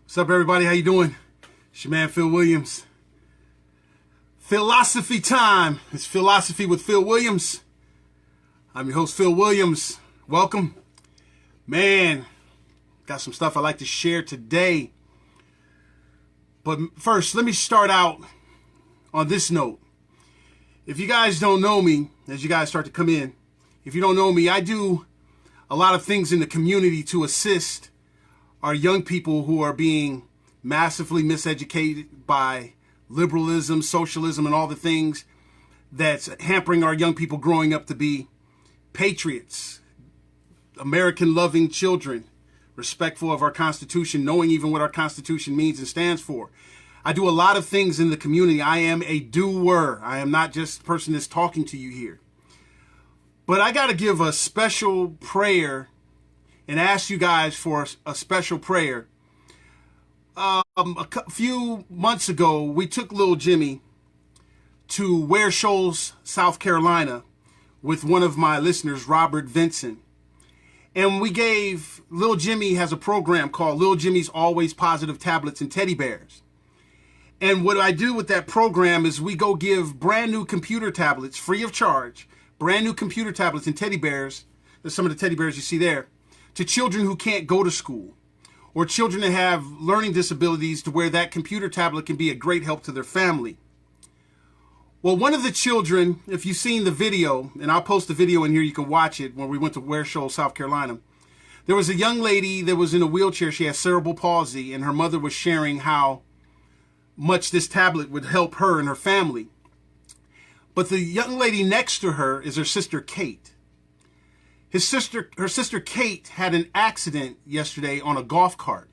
What's up, everybody? How you doing? It's your man, Phil Williams. Philosophy time. It's Philosophy with Phil Williams. I'm your host, Phil Williams. Welcome. Man, got some stuff I'd like to share today. But first, let me start out on this note. If you guys don't know me, as you guys start to come in, if you don't know me, I do a lot of things in the community to assist our young people who are being massively miseducated by liberalism, socialism, and all the things that's hampering our young people growing up to be patriots, American-loving children, respectful of our Constitution, knowing even what our Constitution means and stands for. I do a lot of things in the community. I am a doer. I am not just a person that's talking to you here. But I got to give a special prayer and ask you guys for a special prayer. A few months ago, we took Lil Jimmy to Ware Shoals, South Carolina, with one of my listeners, Robert Vinson. And we gave, Lil Jimmy has a program called Lil Jimmy's Always Positive Tablets and Teddy Bears. And what I do with that program is we go give brand new computer tablets, free of charge, brand new computer tablets and teddy bears, there's some of the teddy bears you see there, to children who can't go to school, or children that have learning disabilities to where that computer tablet can be a great help to their family. Well, one of the children, if you've seen the video, and I'll post the video in here, you can watch it, when we went to Ware Shoals, South Carolina, there was a young lady that was in a wheelchair. She has cerebral palsy, and her mother was sharing how much this tablet would help her and her family. But the young lady next to her is her sister, Kate. Her sister Kate had an accident yesterday on a golf cart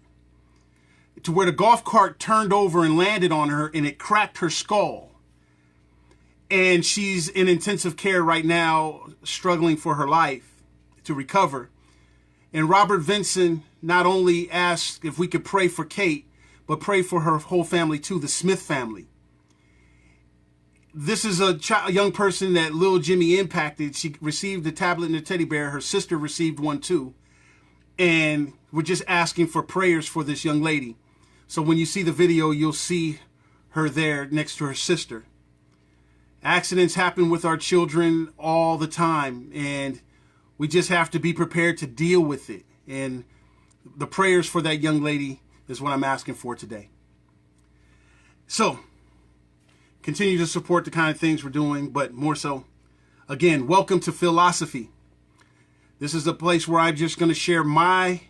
to where the golf cart turned over and landed on her and it cracked her skull. And she's in intensive care right now, struggling for her life to recover. And Robert Vinson not only asked if we could pray for Kate, but pray for her whole family too, the Smith family. This is a young person that Lil Jimmy impacted. She received a tablet and a teddy bear. Her sister received one too. And we're just asking for prayers for this young lady. So when you see the video, you'll see her there next to her sister. Accidents happen with our children all the time, and we just have to be prepared to deal with it. And the prayers for that young lady is what I'm asking for today. So continue to support the kind of things we're doing, but more so, again, welcome to Philosophy. This is a place where I'm just going to share my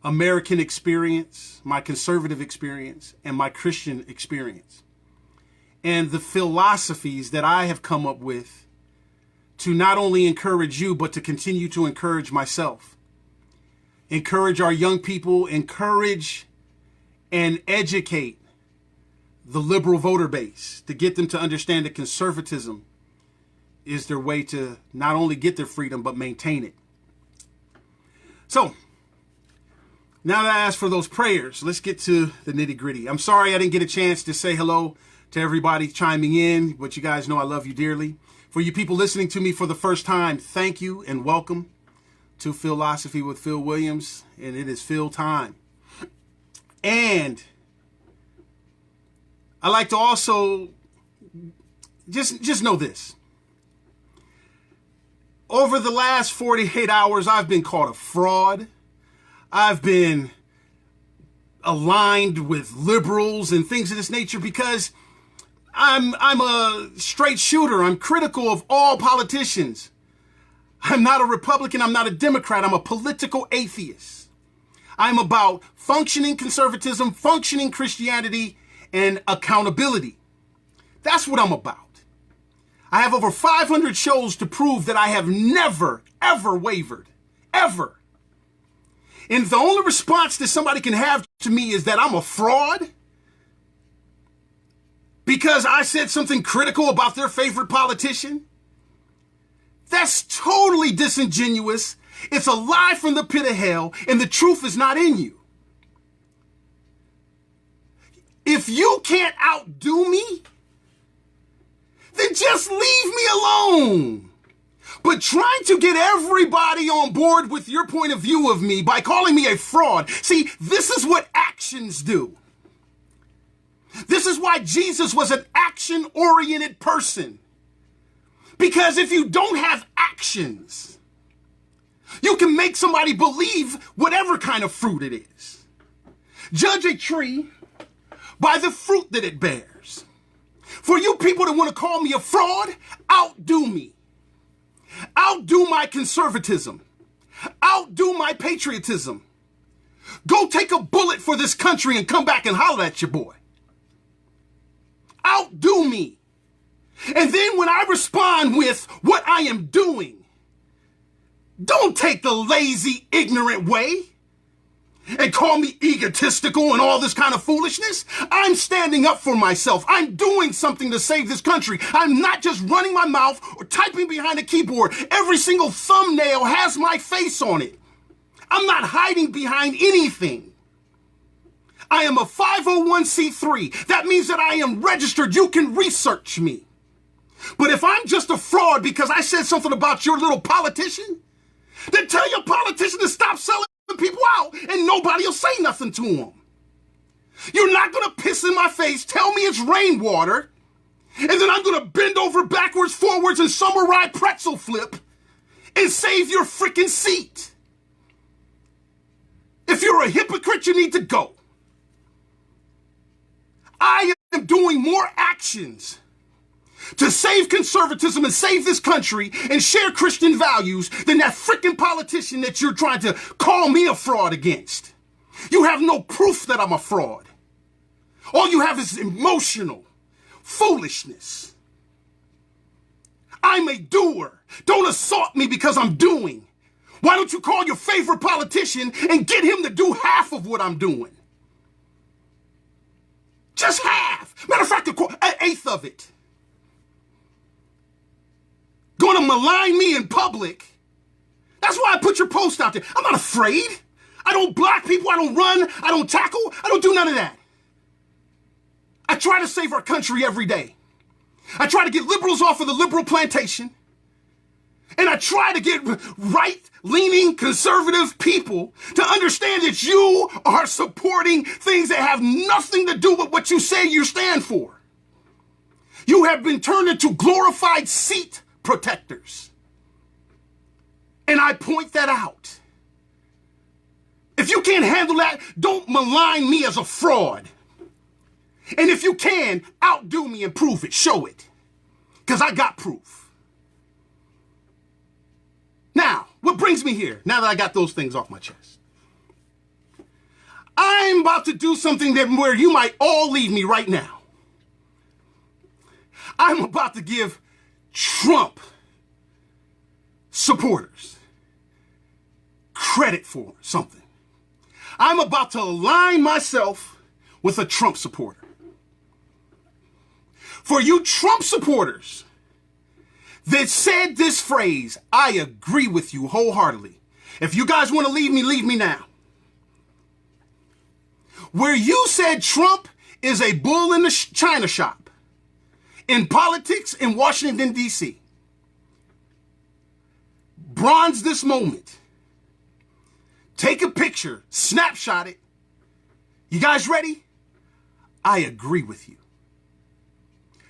American experience, my conservative experience, and my Christian experience, and the philosophies that I have come up with to not only encourage you, but to continue to encourage myself, encourage our young people, encourage and educate the liberal voter base, to get them to understand that conservatism is their way to not only get their freedom, but maintain it. So, now that I asked for those prayers, let's get to the nitty gritty. I'm sorry I didn't get a chance to say hello to everybody chiming in, but you guys know I love you dearly. For you people listening to me for the first time, thank you and welcome to Philosophy with Phil Williams, and it is Phil time. And I like to also just know this. Over the last 48 hours, I've been called a fraud. I've been aligned with liberals and things of this nature because I'm a straight shooter. I'm critical of all politicians. I'm not a Republican. I'm not a Democrat. I'm a political atheist. I'm about functioning conservatism, functioning Christianity, and accountability. That's what I'm about. I have over 500 shows to prove that I have never, ever wavered. Ever. And the only response that somebody can have to me is that I'm a fraud because I said something critical about their favorite politician. That's totally disingenuous. It's a lie from the pit of hell, and the truth is not in you. If you can't outdo me, then just leave me alone. But trying to get everybody on board with your point of view of me by calling me a fraud, see, this is what actions do. This is why Jesus was an action-oriented person. Because if you don't have actions, you can make somebody believe whatever kind of fruit it is. Judge a tree by the fruit that it bears. For you people that want to call me a fraud, outdo me. Outdo my conservatism. Outdo my patriotism. Go take a bullet for this country and come back and holler at your boy. Outdo me. And then when I respond with what I am doing, don't take the lazy, ignorant way and call me egotistical and all this kind of foolishness. I'm standing up for myself. I'm doing something to save this country. I'm not just running my mouth or typing behind a keyboard. Every single thumbnail has my face on it. I'm not hiding behind anything. I am a 501c3. That means that I am registered. You can research me. But if I'm just a fraud because I said something about your little politician, then tell your politician to stop selling people out and nobody will say nothing to them. You're not going to piss in my face, tell me it's rainwater, and then I'm going to bend over backwards, forwards, and summer ride pretzel flip and save your freaking seat. If you're a hypocrite, you need to go. I am doing more actions to save conservatism and save this country and share Christian values than that freaking politician that you're trying to call me a fraud against. You have no proof that I'm a fraud. All you have is emotional foolishness. I'm a doer. Don't assault me because I'm doing. Why don't you call your favorite politician and get him to do half of what I'm doing? Just half. Matter of fact, an eighth of it. Going to malign me in public. That's why I put your post out there. I'm not afraid. I don't block people. I don't run. I don't tackle. I don't do none of that. I try to save our country every day. I try to get liberals off of the liberal plantation. And I try to get right-leaning conservative people to understand that you are supporting things that have nothing to do with what you say you stand for. You have been turned into glorified seat protectors. And I point that out. If you can't handle that, don't malign me as a fraud. And if you can, outdo me and prove it. Show it. Because I got proof. Now, what brings me here, now that I got those things off my chest? I'm about to do something where you might all leave me right now. I'm about to give Trump supporters credit for something. I'm about to align myself with a Trump supporter. For you Trump supporters that said this phrase, I agree with you wholeheartedly. If you guys want to leave me now. Where you said Trump is a bull in the china shop in politics in Washington, D.C. Bronze this moment. Take a picture, snapshot it. You guys ready? I agree with you.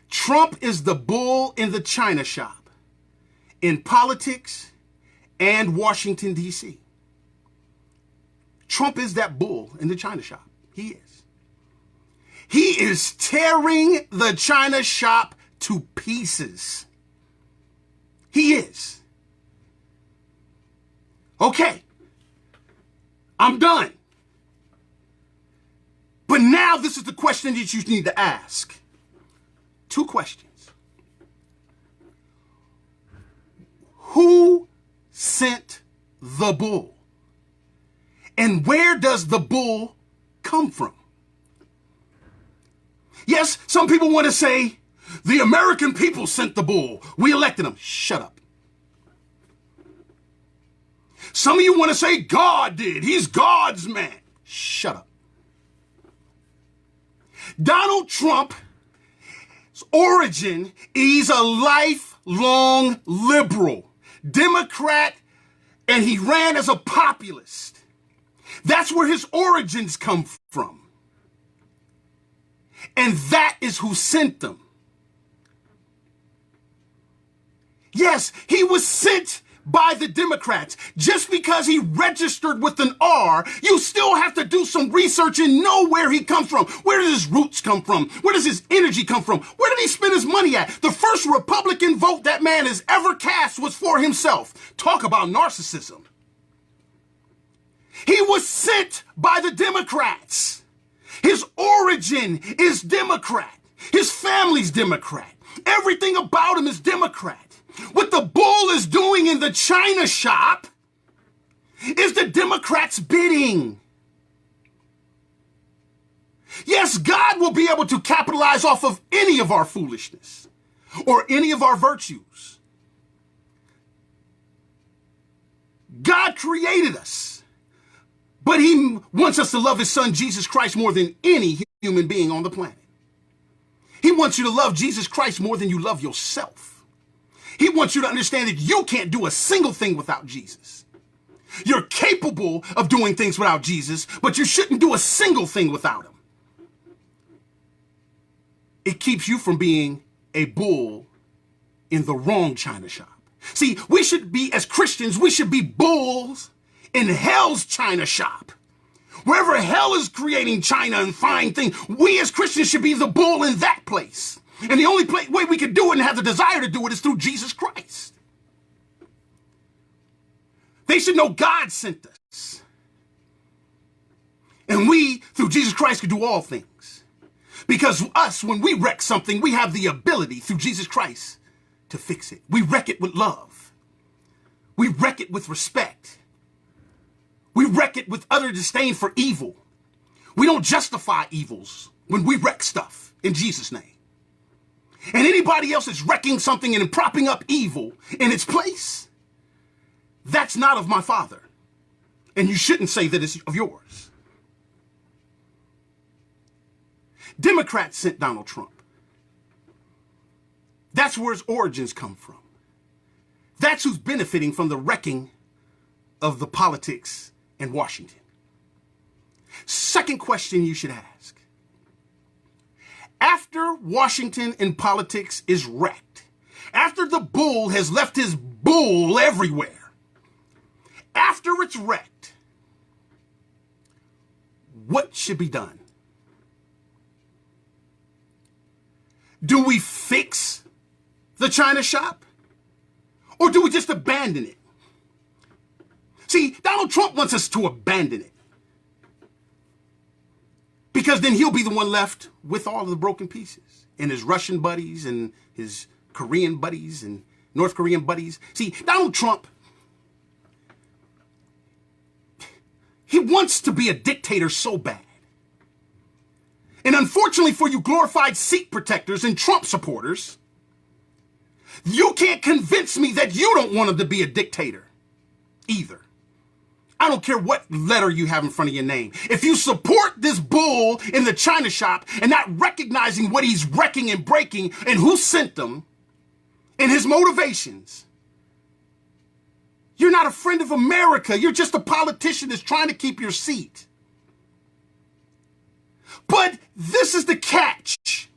Trump is the bull in the china shop in politics and Washington, D.C. Trump is that bull in the china shop. He is. He is tearing the china shop to pieces. He is. Okay. I'm done. But now this is the question that you need to ask. Two questions. Who sent the bull? And where does the bull come from? Yes, some people want to say the American people sent the bull. We elected him. Shut up. Some of you want to say God did. He's God's man. Shut up. Donald Trump's origin, he's a lifelong liberal, Democrat, and he ran as a populist. That's where his origins come from. And that is who sent them. Yes, he was sent by the Democrats. Just because he registered with an R, you still have to do some research and know where he comes from. Where does his roots come from? Where does his energy come from? Where did he spend his money at? The first Republican vote that man has ever cast was for himself. Talk about narcissism. He was sent by the Democrats. His origin is Democrat. His family's Democrat. Everything about him is Democrat. What the bull is doing in the China shop is the Democrats' bidding. Yes, God will be able to capitalize off of any of our foolishness or any of our virtues. God created us, but he wants us to love his son, Jesus Christ, more than any human being on the planet. He wants you to love Jesus Christ more than you love yourself. He wants you to understand that you can't do a single thing without Jesus. You're capable of doing things without Jesus, but you shouldn't do a single thing without him. It keeps you from being a bull in the wrong China shop. See, we should be, as Christians, we should be bulls in hell's China shop. Wherever hell is creating China and fine things, we as Christians should be the bull in that place. And the only way we can do it and have the desire to do it is through Jesus Christ. They should know God sent us. And we, through Jesus Christ, can do all things. Because us, when we wreck something, we have the ability through Jesus Christ to fix it. We wreck it with love. We wreck it with respect. We wreck it with utter disdain for evil. We don't justify evils when we wreck stuff in Jesus' name. And anybody else is wrecking something and propping up evil in its place, that's not of my Father. And you shouldn't say that it's of yours. Democrats sent Donald Trump. That's where his origins come from. That's who's benefiting from the wrecking of the politics in Washington. Second question you should ask. After Washington in politics is wrecked, after the bull has left his bull everywhere, after it's wrecked, what should be done? Do we fix the China shop? Or do we just abandon it? See, Donald Trump wants us to abandon it. Because then he'll be the one left with all of the broken pieces. And his Russian buddies and his Korean buddies and North Korean buddies. See, Donald Trump, he wants to be a dictator so bad. And unfortunately for you glorified Sikh protectors and Trump supporters, you can't convince me that you don't want him to be a dictator either. I don't care what letter you have in front of your name. If you support this bull in the China shop and not recognizing what he's wrecking and breaking and who sent them and his motivations, you're not a friend of America. You're just a politician that's trying to keep your seat. But this is the catch.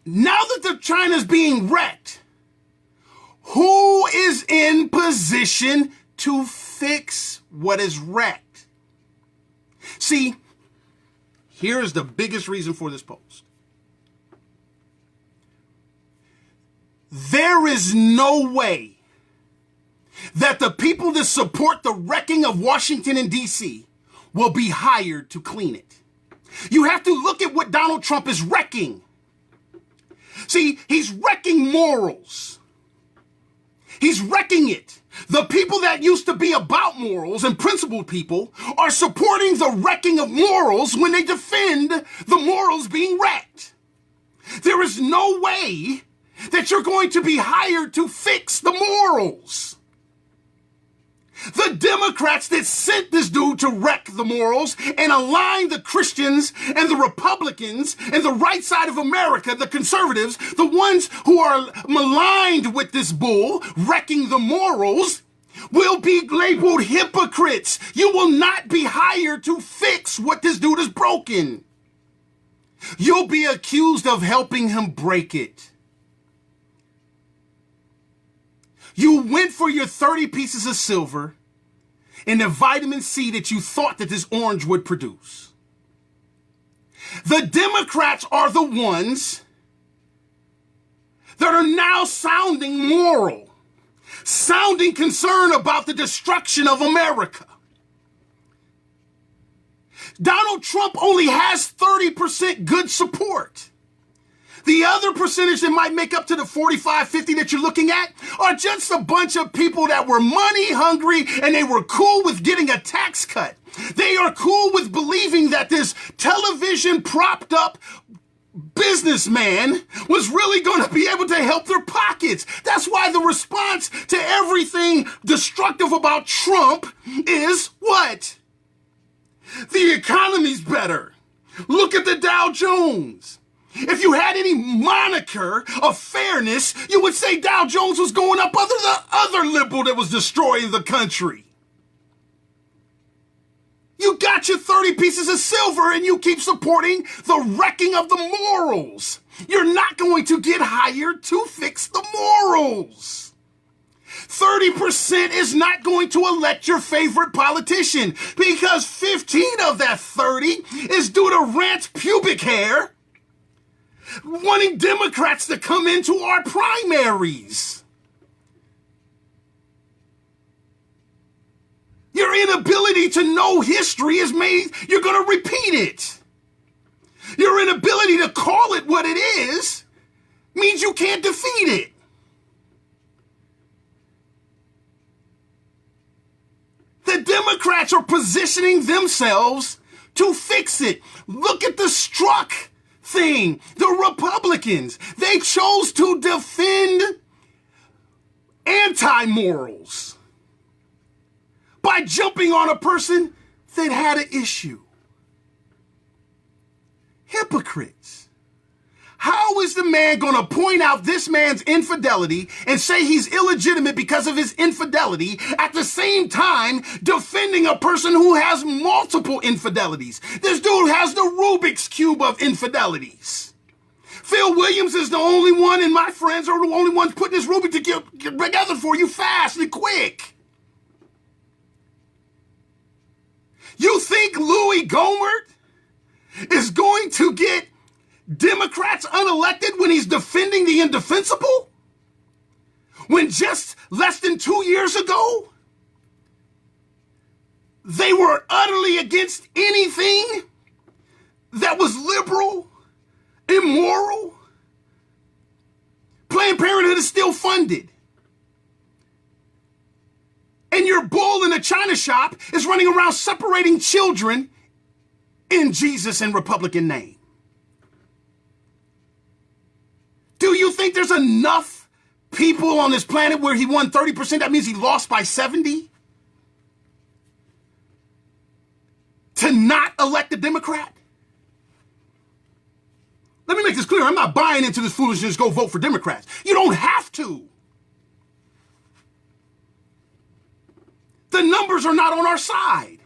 Now that the China's being wrecked, who is in position to fix what is wrecked? See, here's the biggest reason for this post. There is no way that the people that support the wrecking of Washington and D.C. will be hired to clean it. You have to look at what Donald Trump is wrecking. See, he's wrecking morals. He's wrecking it. The people that used to be about morals and principled people are supporting the wrecking of morals when they defend the morals being wrecked. There is no way that you're going to be hired to fix the morals. The Democrats that sent this dude to wreck the morals and align the Christians and the Republicans and the right side of America, the conservatives, the ones who are maligned with this bull, wrecking the morals, will be labeled hypocrites. You will not be hired to fix what this dude is broken. You'll be accused of helping him break it. You went for your 30 pieces of silver and the vitamin C that you thought that this orange would produce. The Democrats are the ones that are now sounding moral, sounding concerned about the destruction of America. Donald Trump only has 30% good support. The other percentage that might make up to the 45, 50 that you're looking at are just a bunch of people that were money hungry and they were cool with getting a tax cut. They are cool with believing that this television propped up businessman was really going to be able to help their pockets. That's why the response to everything destructive about Trump is what? The economy's better. Look at the Dow Jones. If you had any moniker of fairness, you would say Dow Jones was going up other than the other liberal that was destroying the country. You got your 30 pieces of silver and you keep supporting the wrecking of the morals. You're not going to get hired to fix the morals. 30% is not going to elect your favorite politician because 15 of that 30 is due to Rand's pubic hair wanting Democrats to come into our primaries. Your inability to know history is made, you're going to repeat it. Your inability to call it what it is means you can't defeat it. The Democrats are positioning themselves to fix it. Look at the Strzok thing. The Republicans, they chose to defend anti-morals by jumping on a person that had an issue. Hypocrites. How is the man going to point out this man's infidelity and say he's illegitimate because of his infidelity at the same time defending a person who has multiple infidelities? This dude has the Rubik's Cube of infidelities. Phil Williams is the only one, and my friends are the only ones putting this Rubik together for you fast and quick. You think Louis Gohmert is going to get Democrats unelected when he's defending the indefensible? When just less than 2 years ago, they were utterly against anything that was liberal, immoral. Planned Parenthood is still funded. And your bull in a china shop is running around separating children in Jesus and Republican name. Do you think there's enough people on this planet where he won 30%? That means he lost by 70? To not elect a Democrat? Let me make this clear. I'm not buying into this foolishness. Go vote for Democrats. You don't have to. The numbers are not on our side.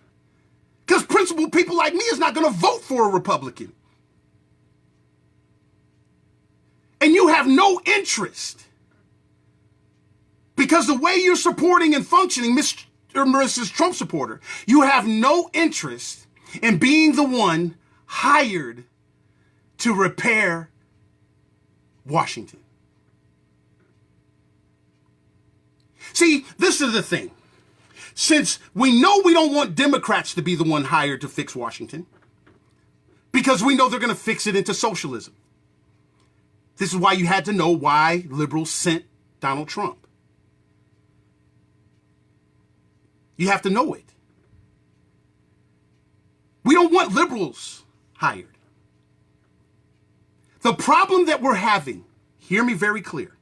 Because principled people like me is not going to vote for a Republican. And you have no interest. Because the way you're supporting and functioning, Mr. or Mrs. Trump supporter, you have no interest in being the one hired to repair Washington. See, this is the thing. Since we know we don't want Democrats to be the one hired to fix Washington, because we know they're going to fix it into socialism. This is why you had to know why liberals sent Donald Trump. You have to know it. We don't want liberals hired. The problem that we're having, hear me very clear.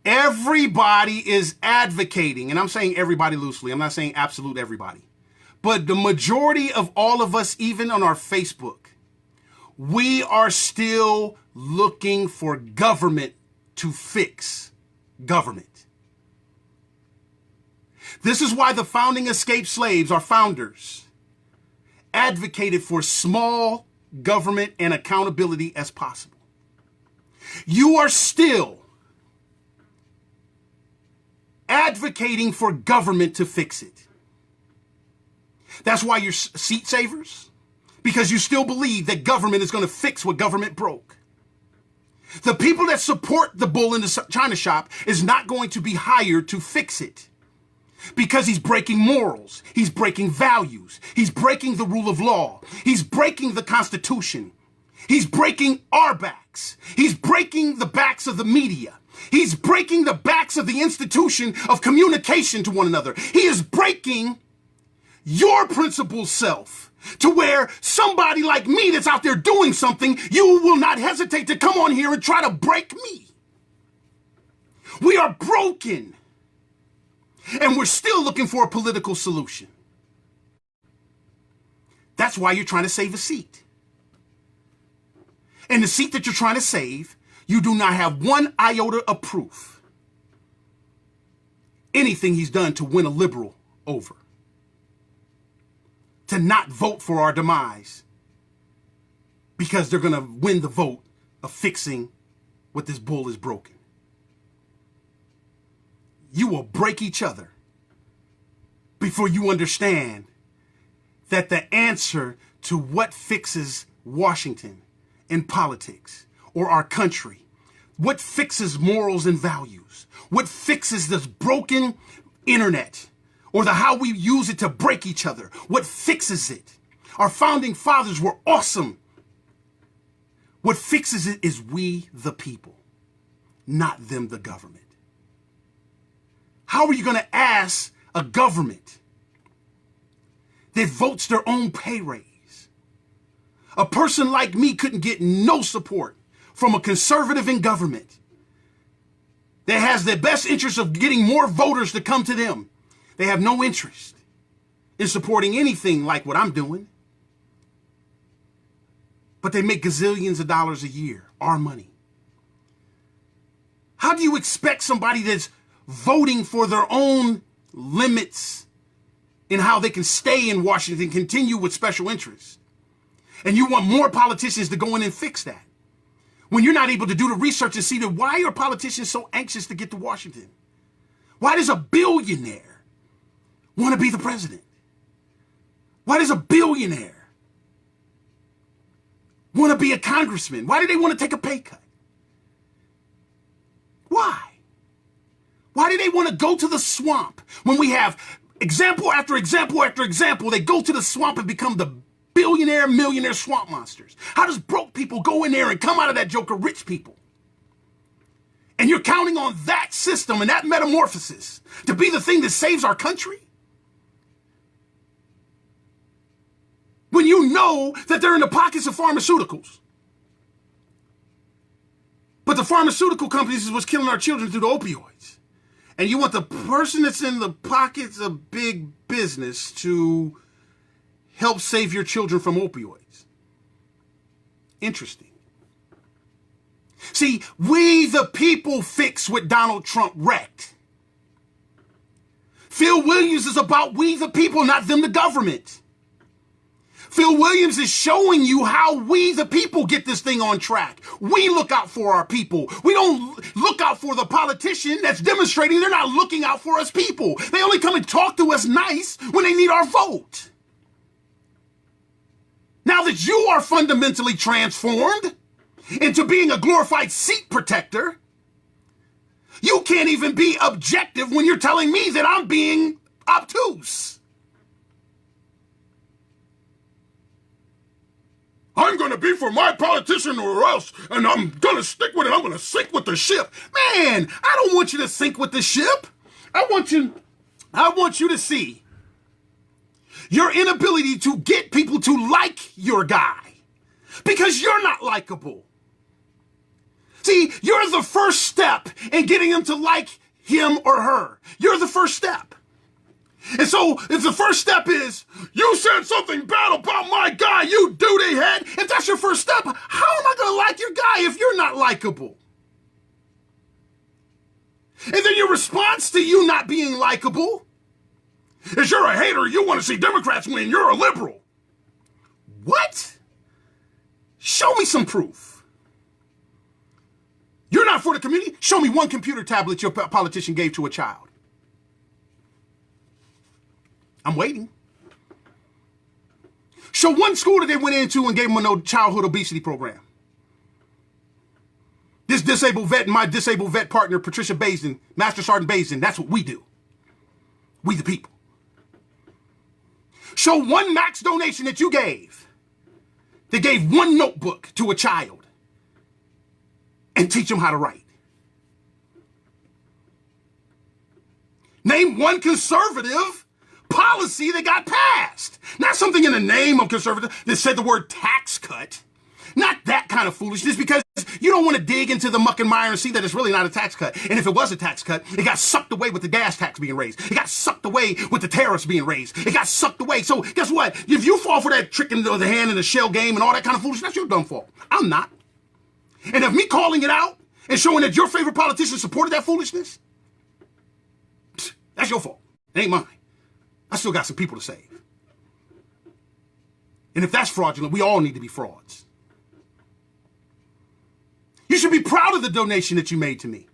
Everybody is advocating, and I'm saying everybody loosely. I'm not saying absolute everybody. But the majority of all of us, even on our Facebook, we are still – looking for government to fix government. This is why the founding escaped slaves, our founders, advocated for small government and accountability as possible. You are still advocating for government to fix it. That's why you're seat savers, because you still believe that government is going to fix what government broke. The people that support the bull in the china shop is not going to be hired to fix it, because he's breaking morals. He's breaking values. He's breaking the rule of law. He's breaking the Constitution. He's breaking our backs. He's breaking the backs of the media. He's breaking the backs of the institution of communication to one another. He is breaking your principal self to where somebody like me that's out there doing something, you will not hesitate to come on here and try to break me. We are broken. And we're still looking for a political solution. That's why you're trying to save a seat. And the seat that you're trying to save, you do not have one iota of proof. Anything he's done to win a liberal over. To not vote for our demise. Because they're going to win the vote of fixing what this bull is broken. You will break each other before you understand that the answer to what fixes Washington in politics or our country, what fixes morals and values, what fixes this broken internet or the how we use it to break each other, what fixes it? Our founding fathers were awesome. What fixes it is we the people, not them the government. How are you going to ask a government that votes their own pay raise? A person like me couldn't get no support from a conservative in government that has the best interest of getting more voters to come to them. They have no interest in supporting anything like what I'm doing. But they make gazillions of dollars a year, our money. How do you expect somebody that's voting for their own limits in how they can stay in Washington, continue with special interests, and you want more politicians to go in and fix that, when you're not able to do the research and see that why are politicians so anxious to get to Washington? Why does a billionaire want to be the president? Why does a billionaire want to be a congressman? Why do they want to take a pay cut? Why? Why do they want to go to the swamp when we have example after example after example? They go to the swamp and become the billionaire, millionaire swamp monsters. How does broke people go in there and come out of that joker rich people? And you're counting on that system and that metamorphosis to be the thing that saves our country? When you know that they're in the pockets of pharmaceuticals. But the pharmaceutical companies is what's killing our children through the opioids. And you want the person that's in the pockets of big business to help save your children from opioids. Interesting. See, we the people fix what Donald Trump wrecked. Phil Williams is about we the people, not them the government. Phil Williams is showing you how we the people get this thing on track. We look out for our people. We don't look out for the politician that's demonstrating they're not looking out for us people. They only come and talk to us nice when they need our vote. Now that you are fundamentally transformed into being a glorified seat protector, you can't even be objective when you're telling me that I'm being obtuse. I'm going to be for my politician or else, and I'm going to stick with it. I'm going to sink with the ship. Man, I don't want you to sink with the ship. I want you to see your inability to get people to like your guy because you're not likable. See, you're the first step in getting them to like him or her. You're the first step. And so if the first step is, you said something bad about my guy, you duty head, if that's your first step, how am I going to like your guy if you're not likable? And then your response to you not being likable If you're a hater, you want to see Democrats win, you're a liberal. What? Show me some proof. You're not for the community? Show me one computer tablet your politician gave to a child. I'm waiting. Show one school that they went into and gave them a no childhood obesity program. This disabled vet and my disabled vet partner, Patricia Basin, Master Sergeant Basin, that's what we do. We the people. Show one max donation that you gave. They gave one notebook to a child and teach them how to write. Name one conservative policy that got passed. Not something in the name of conservative that said the word tax cut. Not that kind of foolishness, because you don't want to dig into the muck and mire and see that it's really not a tax cut. And if it was a tax cut, it got sucked away with the gas tax being raised. It got sucked away with the tariffs being raised. It got sucked away. So guess what? If you fall for that trick in the hand and the shell game and all that kind of foolishness, that's your dumb fault. I'm not. And if me calling it out and showing that your favorite politician supported that foolishness, that's your fault. It ain't mine. I still got some people to save. And if that's fraudulent, we all need to be frauds. You should be proud of the donation that you made to me.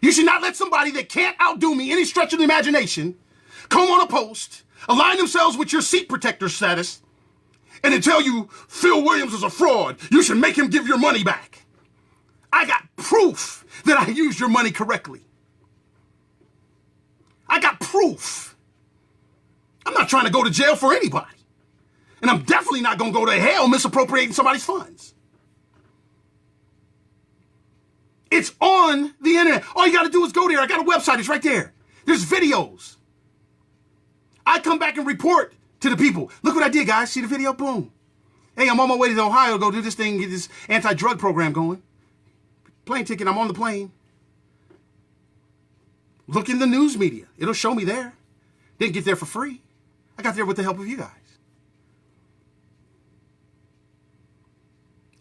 You should not let somebody that can't outdo me any stretch of the imagination come on a post, align themselves with your seat protector status, and then tell you Phil Williams is a fraud. You should make him give your money back. I got proof that I used your money correctly. I got proof. I'm not trying to go to jail for anybody. And I'm definitely not going to go to hell misappropriating somebody's funds. It's on the internet. All you got to do is go there. I got a website. It's right there. There's videos. I come back and report to the people. Look what I did, guys. See the video? Boom. Hey, I'm on my way to Ohio to go do this thing, get this anti-drug program going. Plane ticket. I'm on the plane. Look in the news media. It'll show me there. Didn't get there for free. I got there with the help of you guys.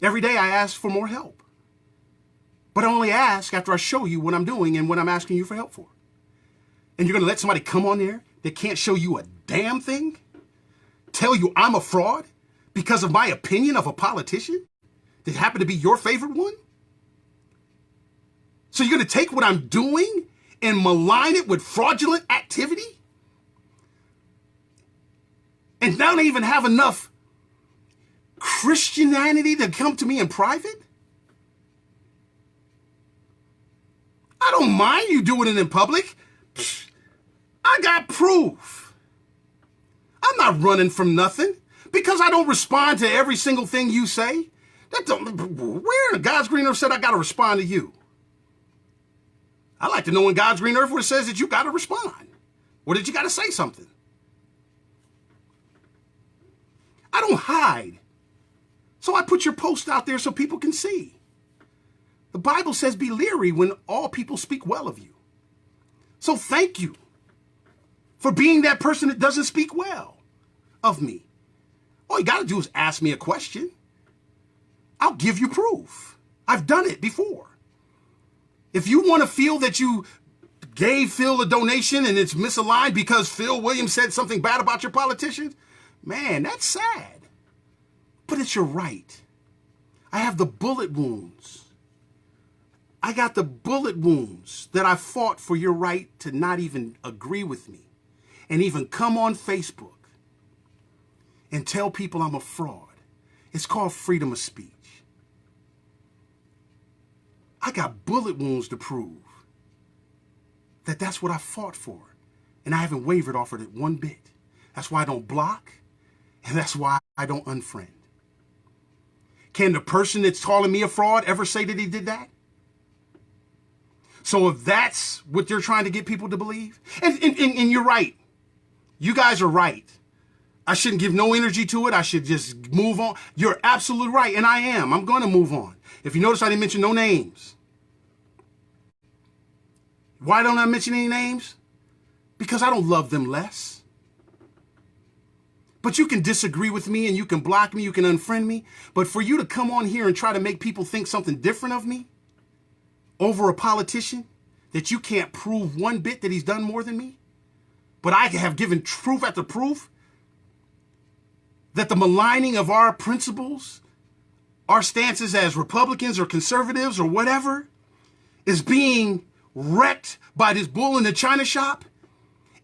Every day I ask for more help. But I only ask after I show you what I'm doing and what I'm asking you for help for. And you're going to let somebody come on there that can't show you a damn thing? Tell you I'm a fraud because of my opinion of a politician that happened to be your favorite one? So you're going to take what I'm doing and malign it with fraudulent activity? And not even have enough Christianity to come to me in private? I don't mind you doing it in public. I got proof. I'm not running from nothing because I don't respond to every single thing you say. Where in God's green earth said I got to respond to you? I like to know in God's green earth where it says that you got to respond or that you got to say something. I don't hide. So I put your post out there so people can see. The Bible says be leery when all people speak well of you. So thank you for being that person that doesn't speak well of me. All you got to do is ask me a question. I'll give you proof. I've done it before. If you want to feel that you gave Phil a donation and it's misaligned because Phil Williams said something bad about your politicians, man, that's sad. But it's your right. I have the bullet wounds. I got the bullet wounds that I fought for your right to not even agree with me and even come on Facebook and tell people I'm a fraud. It's called freedom of speech. I got bullet wounds to prove that that's what I fought for. And I haven't wavered off of it one bit. That's why I don't block. And that's why I don't unfriend. Can the person that's calling me a fraud ever say that he did that? So if that's what you're trying to get people to believe, and you're right. You guys are right. I shouldn't give no energy to it. I should just move on. You're absolutely right, and I am. I'm going to move on. If you notice, I didn't mention no names. Why don't I mention any names? Because I don't love them less. But you can disagree with me, and you can block me, you can unfriend me. But for you to come on here and try to make people think something different of me, over a politician that you can't prove one bit that he's done more than me, But I have given proof after proof that the maligning of our principles, our stances as Republicans or conservatives or whatever, is being wrecked by this bull in the china shop.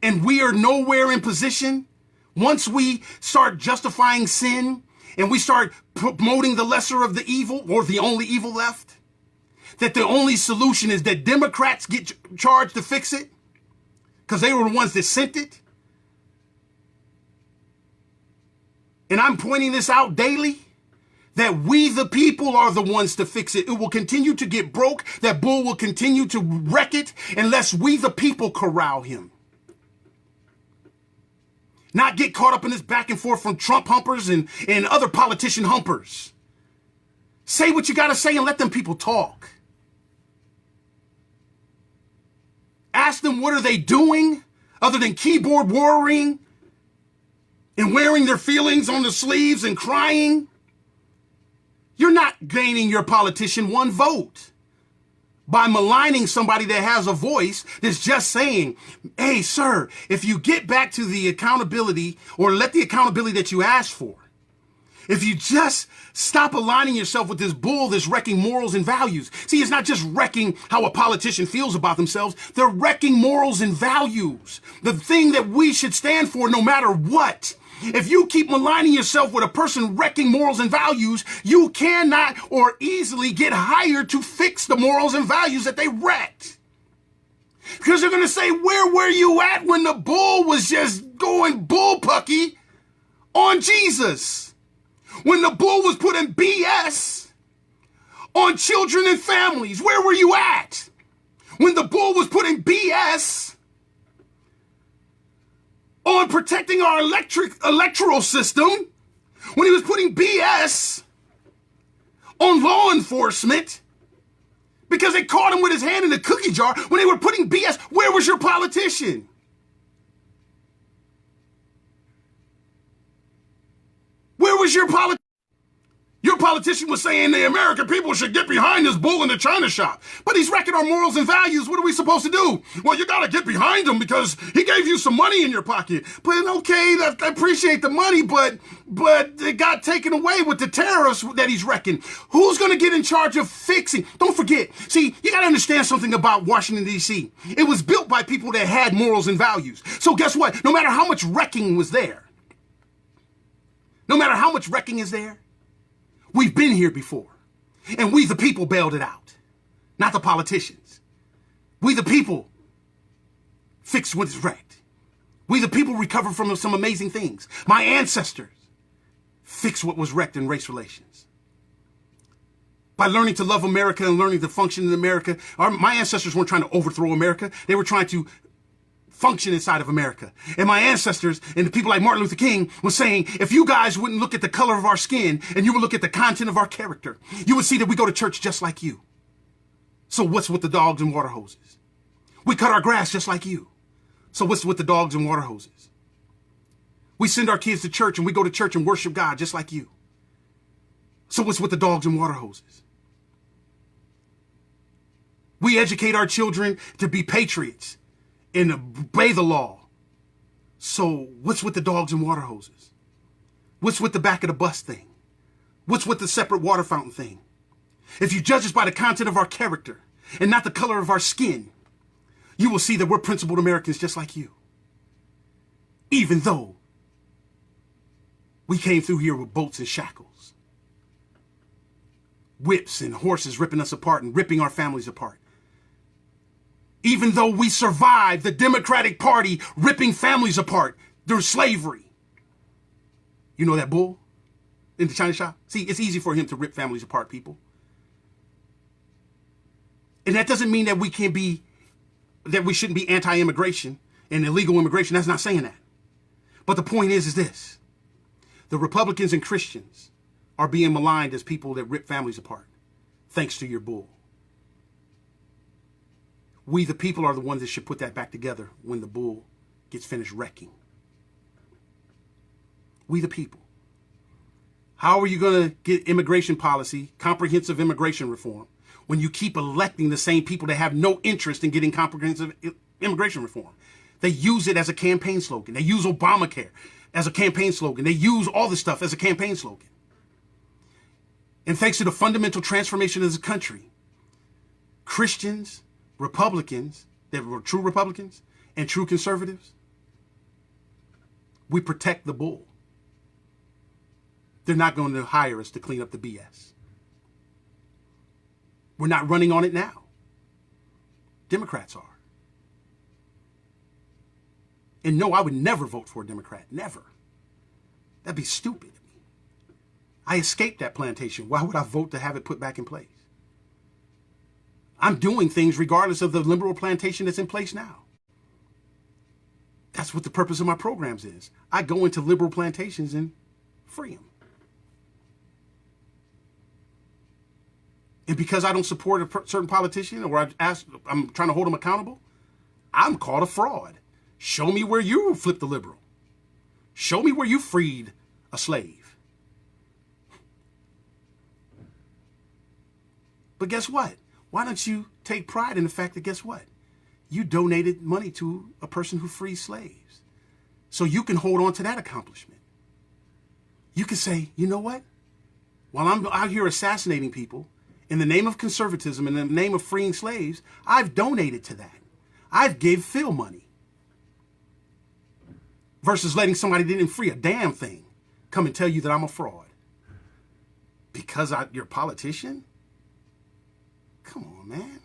And we are nowhere in position. Once we start justifying sin and we start promoting the lesser of the evil, or the only evil left, that the only solution is that Democrats get charged to fix it because they were the ones that sent it. And I'm pointing this out daily, that we the people are the ones to fix it. It will continue to get broke. That bull will continue to wreck it unless we the people corral him. Not get caught up in this back and forth from Trump humpers and other politician humpers. Say what you got to say and let them people talk. Ask them what are they doing other than keyboard warring and wearing their feelings on the sleeves and crying. You're not gaining your politician one vote by maligning somebody that has a voice that's just saying, hey, sir, if you get back to the accountability, or let the accountability that you asked for, if you just stop aligning yourself with this bull that's wrecking morals and values. See, it's not just wrecking how a politician feels about themselves. They're wrecking morals and values, the thing that we should stand for no matter what. If you keep maligning yourself with a person wrecking morals and values, you cannot or easily get hired to fix the morals and values that they wrecked. Because they're going to say, where were you at when the bull was just going bullpucky on Jesus? When the bull was putting BS on children and families, where were you at? When the bull was putting BS on protecting our electoral system, when he was putting BS on law enforcement because they caught him with his hand in the cookie jar, when they were putting BS, where was your politician? Where was your politician? Your politician was saying the American people should get behind this bull in the china shop. But he's wrecking our morals and values. What are we supposed to do? Well, you got to get behind him because he gave you some money in your pocket. But okay, I appreciate the money, but it got taken away with the tariffs that he's wrecking. Who's going to get in charge of fixing? Don't forget. See, you got to understand something about Washington, D.C. It was built by people that had morals and values. So guess what? No matter how much wrecking was there, no matter how much wrecking is there, we've been here before, and we the people bailed it out, not the politicians. We the people fixed what is wrecked. We the people recovered from some amazing things. My ancestors fixed what was wrecked in race relations. By learning to love America and learning to function in America, my ancestors weren't trying to overthrow America. They were trying to function inside of America. And my ancestors and the people like Martin Luther King was saying, if you guys wouldn't look at the color of our skin and you would look at the content of our character, you would see that we go to church just like you. So what's with the dogs and water hoses? We cut our grass just like you. So what's with the dogs and water hoses? We send our kids to church and we go to church and worship God just like you. So what's with the dogs and water hoses? We educate our children to be patriots and obey the law. So what's with the dogs and water hoses? What's with the back of the bus thing? What's with the separate water fountain thing? If you judge us by the content of our character and not the color of our skin, you will see that we're principled Americans just like you. Even though we came through here with bolts and shackles, whips and horses ripping us apart and ripping our families apart. Even though we survived the Democratic Party ripping families apart through slavery. You know that bull in the china shop? See, it's easy for him to rip families apart, people. And that doesn't mean that we shouldn't be anti-immigration and illegal immigration. That's not saying that. But the point is this. The Republicans and Christians are being maligned as people that rip families apart, thanks to your bull. We, the people, are the ones that should put that back together when the bull gets finished wrecking. We, the people. How are you going to get immigration policy, comprehensive immigration reform, when you keep electing the same people that have no interest in getting comprehensive immigration reform? They use it as a campaign slogan. They use Obamacare as a campaign slogan. They use all this stuff as a campaign slogan. And thanks to the fundamental transformation of this country, Christians, Republicans, that were true Republicans and true conservatives, we protect the bull. They're not going to hire us to clean up the BS. We're not running on it now. Democrats are. And no, I would never vote for a Democrat. Never. That'd be stupid. I escaped that plantation. Why would I vote to have it put back in place? I'm doing things regardless of the liberal plantation that's in place now. That's what the purpose of my programs is. I go into liberal plantations and free them. And because I don't support a certain politician or I'm trying to hold them accountable, I'm called a fraud. Show me where you flipped the liberal. Show me where you freed a slave. But guess what? Why don't you take pride in the fact that, guess what? You donated money to a person who frees slaves. So you can hold on to that accomplishment. You can say, you know what? While I'm out here assassinating people, in the name of conservatism, in the name of freeing slaves, I've donated to that. I've gave Phil money. Versus letting somebody that didn't free a damn thing come and tell you that I'm a fraud. Because you're a politician? Come on, man.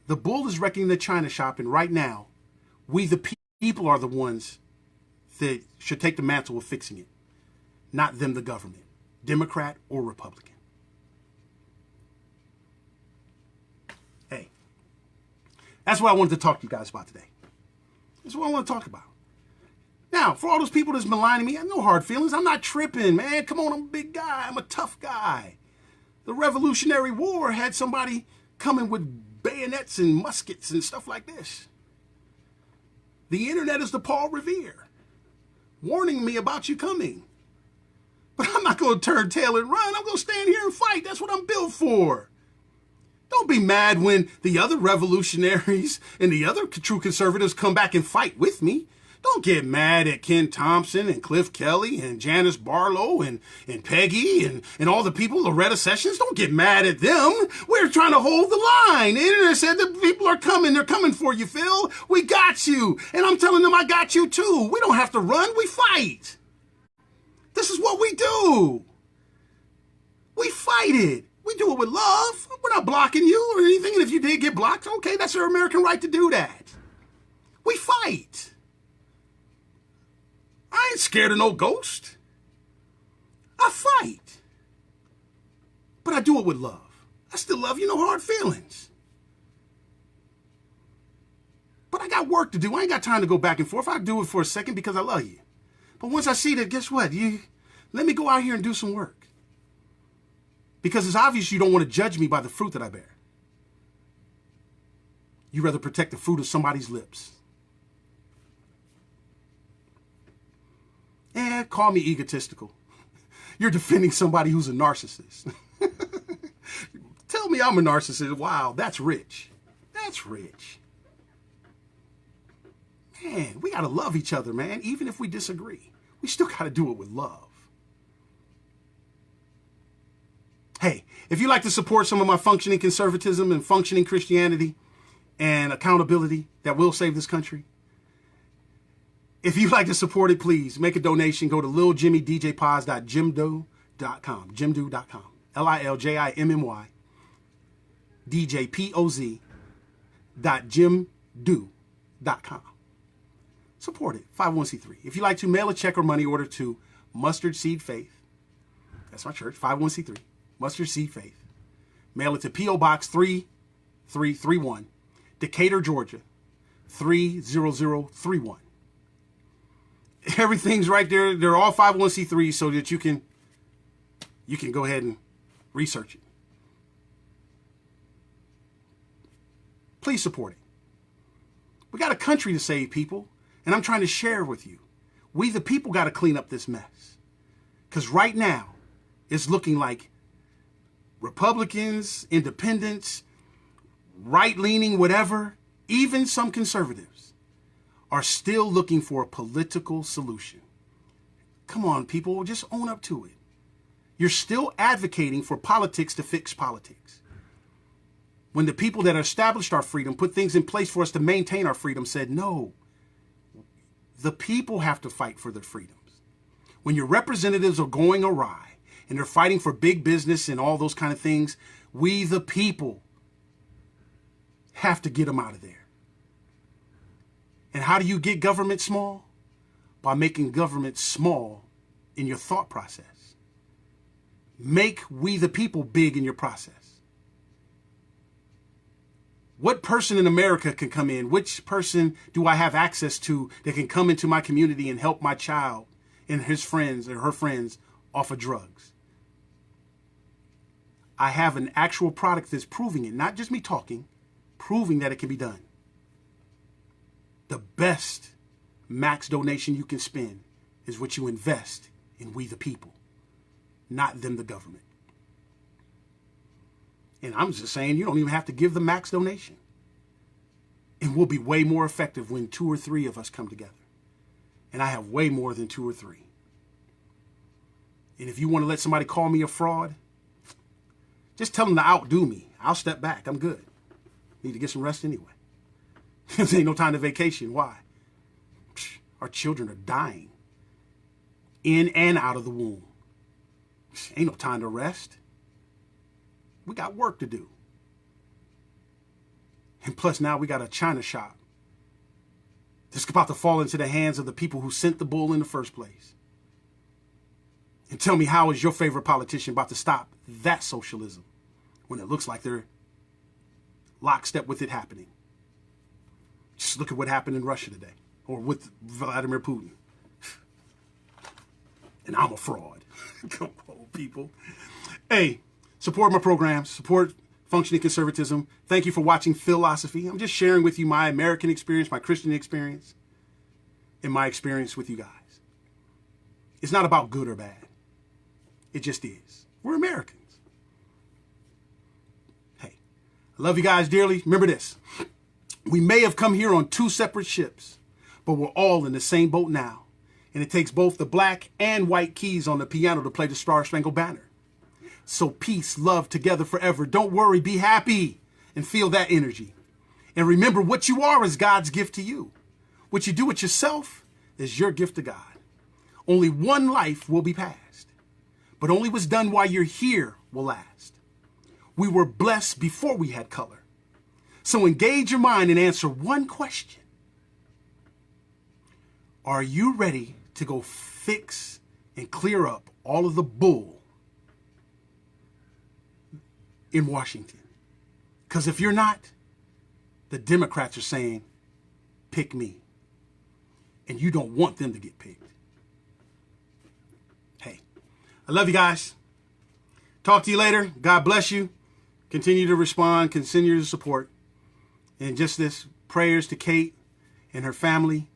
The bull is wrecking the China shop, and right now, we the people are the ones that should take the mantle of fixing it. Not them, the government. Democrat or Republican. Hey, that's what I wanted to talk to you guys about today. That's what I want to talk about. Now, for all those people that's maligning me, I have no hard feelings. I'm not tripping, man. Come on, I'm a big guy. I'm a tough guy. The Revolutionary War had somebody coming with bayonets and muskets and stuff like this. The internet is the Paul Revere, warning me about you coming. But I'm not going to turn tail and run. I'm going to stand here and fight. That's what I'm built for. Don't be mad when the other revolutionaries and the other true conservatives come back and fight with me. Don't get mad at Ken Thompson and Cliff Kelly and Janice Barlow and Peggy and all the people, Loretta Sessions. Don't get mad at them. We're trying to hold the line. The internet said the people are coming. They're coming for you, Phil. We got you. And I'm telling them I got you too. We don't have to run. We fight. This is what we do. We fight it. We do it with love. We're not blocking you or anything. And if you did get blocked, okay, that's your American right to do that. We fight. I ain't scared of no ghost. I fight. But I do it with love. I still love you, no hard feelings. But I got work to do. I ain't got time to go back and forth. I do it for a second because I love you. But once I see that, guess what? Let me go out here and do some work. Because it's obvious you don't want to judge me by the fruit that I bear. You rather protect the fruit of somebody's lips. Call me egotistical. You're defending somebody who's a narcissist. Tell me I'm a narcissist. Wow, that's rich. That's rich. Man, we got to love each other, man. Even if we disagree, we still got to do it with love. Hey, if you'd like to support some of my functioning conservatism and functioning Christianity and accountability that will save this country, if you'd like to support it, please make a donation. Go to liljimmydjpoz.jimdo.com. Jimdo.com. LILJIMMY DJPOZ.jimdo.com. Support it. 501c3. If you'd like to mail a check or money order to Mustard Seed Faith, that's my church, 501c3. Mustard Seed Faith. Mail it to P.O. Box 3331, Decatur, Georgia, 30031. Everything's right there. They're all 501c3 so that you can go ahead and research it. Please support it. We got a country to save, people, and I'm trying to share with you. We the people got to clean up this mess. Because right now, it's looking like Republicans, independents, right-leaning, whatever, even some conservatives, are still looking for a political solution. Come on, people, just own up to it. You're still advocating for politics to fix politics. When the people that established our freedom, put things in place for us to maintain our freedom, said, no, the people have to fight for their freedoms. When your representatives are going awry and they're fighting for big business and all those kind of things, we, the people, have to get them out of there. And how do you get government small? By making government small in your thought process. Make we the people big in your process. What person in America can come in? Which person do I have access to that can come into my community and help my child and his friends or her friends off of drugs? I have an actual product that's proving it, not just me talking, proving that it can be done. The best max donation you can spend is what you invest in we the people, not them the government. And I'm just saying, you don't even have to give the max donation. And we'll be way more effective when 2 or 3 of us come together. And I have way more than 2 or 3. And if you want to let somebody call me a fraud, just tell them to outdo me. I'll step back. I'm good. Need to get some rest anyway. There ain't no time to vacation. Why? Our children are dying in and out of the womb. Ain't no time to rest. We got work to do. And plus now we got a China shop that's about to fall into the hands of the people who sent the bull in the first place. And tell me, how is your favorite politician about to stop that socialism when it looks like they're lockstep with it happening? Just look at what happened in Russia today, or with Vladimir Putin. And I'm a fraud. Come on, people. Hey, support my programs, support functioning conservatism. Thank you for watching Philosophy. I'm just sharing with you my American experience, my Christian experience, and my experience with you guys. It's not about good or bad. It just is. We're Americans. Hey, I love you guys dearly. Remember this. We may have come here on 2 separate ships, but we're all in the same boat now. And it takes both the black and white keys on the piano to play the Star-Spangled Banner. So peace, love, together forever. Don't worry, be happy and feel that energy. And remember, what you are is God's gift to you. What you do with yourself is your gift to God. Only one life will be passed, but only what's done while you're here will last. We were blessed before we had color. So engage your mind and answer one question. Are you ready to go fix and clear up all of the bull in Washington? Because if you're not, the Democrats are saying, pick me. And you don't want them to get picked. Hey, I love you guys. Talk to you later. God bless you. Continue to respond. Continue to support. And just this, prayers to Kate and her family.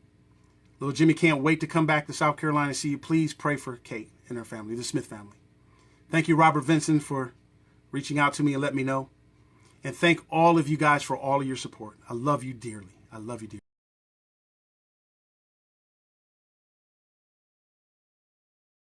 Little Jimmy can't wait to come back to South Carolina and see you. Please pray for Kate and her family, the Smith family. Thank you, Robert Vincent, for reaching out to me and letting me know. And thank all of you guys for all of your support. I love you dearly. I love you dearly.